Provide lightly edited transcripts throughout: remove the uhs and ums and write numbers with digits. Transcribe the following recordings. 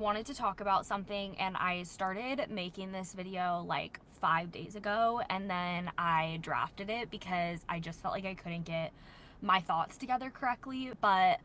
Wanted to talk about something, and I started making this video like 5 days ago, and then I drafted it because I just felt like I couldn't get my thoughts together correctly. But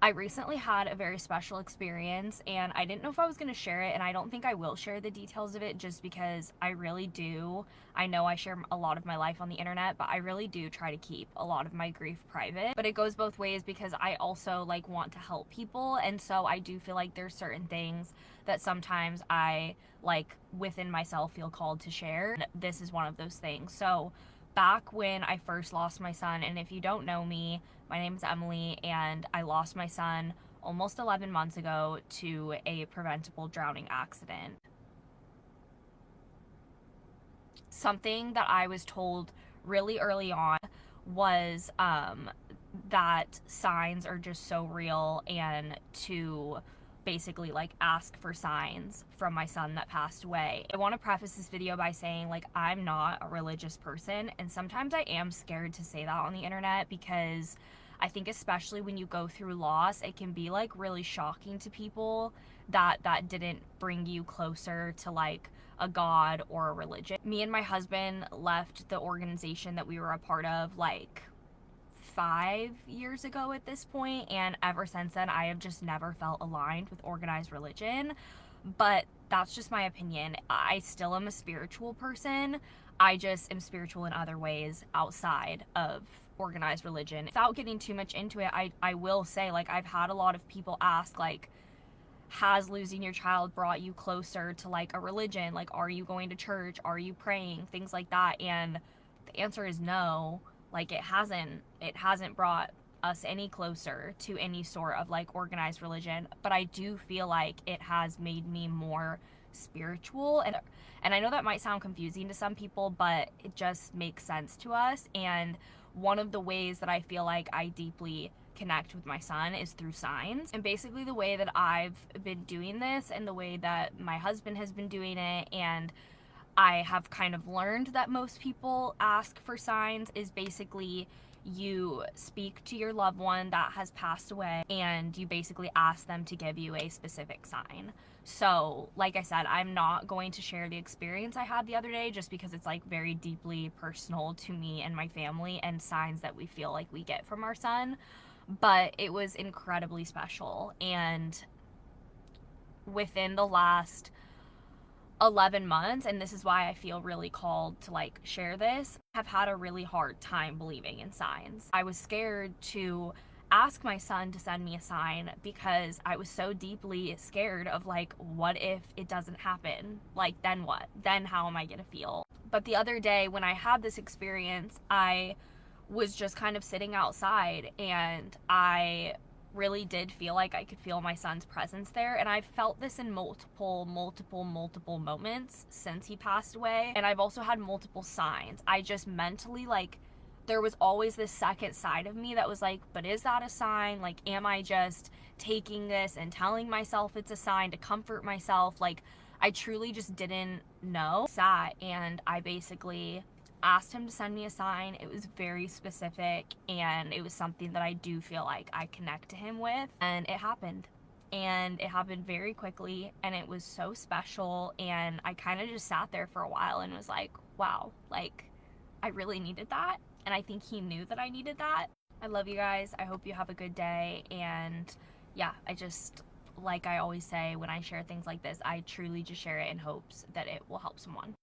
I recently had a very special experience, and I didn't know if I was going to share it, and I don't think I will share the details of it just because I really do. I know I share a lot of my life on the internet, but I really do try to keep a lot of my grief private. But it goes both ways because I also like want to help people, and so I do feel like there's certain things that sometimes I like within myself feel called to share. And this is one of those things. So back when I first lost my son, and if you don't know me, my name is Emily, and I lost my son almost 11 months ago to a preventable drowning accident. Something that I was told really early on was that signs are just so real, and to basically like ask for signs from my son that passed away. I want to preface this video by saying like I'm not a religious person, and sometimes I am scared to say that on the internet because I think especially when you go through loss, it can be like really shocking to people that that didn't bring you closer to like a god or a religion. Me and my husband left the organization that we were a part of like 5 years ago at this point, and ever since then I have just never felt aligned with organized religion. But that's just my opinion. I still am a spiritual person. I just am spiritual in other ways outside of organized religion. Without getting too much into it, I will say like I've had a lot of people ask like, has losing your child brought you closer to like a religion? Like, are you going to church? Are you praying? Things like that. And the answer is no. Like, it hasn't brought us any closer to any sort of like organized religion, but I do feel like it has made me more spiritual. And I know that might sound confusing to some people, but it just makes sense to us. And one of the ways that I feel like I deeply connect with my son is through signs. And basically the way that I've been doing this, and the way that my husband has been doing it, and I have kind of learned that most people ask for signs, is basically you speak to your loved one that has passed away and you basically ask them to give you a specific sign. So, like I said, I'm not going to share the experience I had the other day just because it's like very deeply personal to me and my family, and signs that we feel like we get from our son. But it was incredibly special, and within the last 11 months, and this is why I feel really called to like share this, have had a really hard time believing in signs. I was scared to ask my son to send me a sign because I was so deeply scared of like, what if it doesn't happen? Like, then what? Then how am I gonna feel? But the other day when I had this experience, I was just kind of sitting outside, and I really did feel like I could feel my son's presence there. And I've felt this in multiple moments since he passed away. And I've also had multiple signs. I just mentally, like, there was always this second side of me that was like, but is that a sign? Like, am I just taking this and telling myself it's a sign to comfort myself? Like, I truly just didn't know. Sat and I basically asked him to send me a sign. It was very specific, and it was something that I do feel like I connect to him with, and it happened. And it happened very quickly, and it was so special, and I kind of just sat there for a while and was like, wow, like, I really needed that, and I think he knew that I needed that. I love you guys. I hope you have a good day, and yeah, I just, like I always say when I share things like this, I truly just share it in hopes that it will help someone.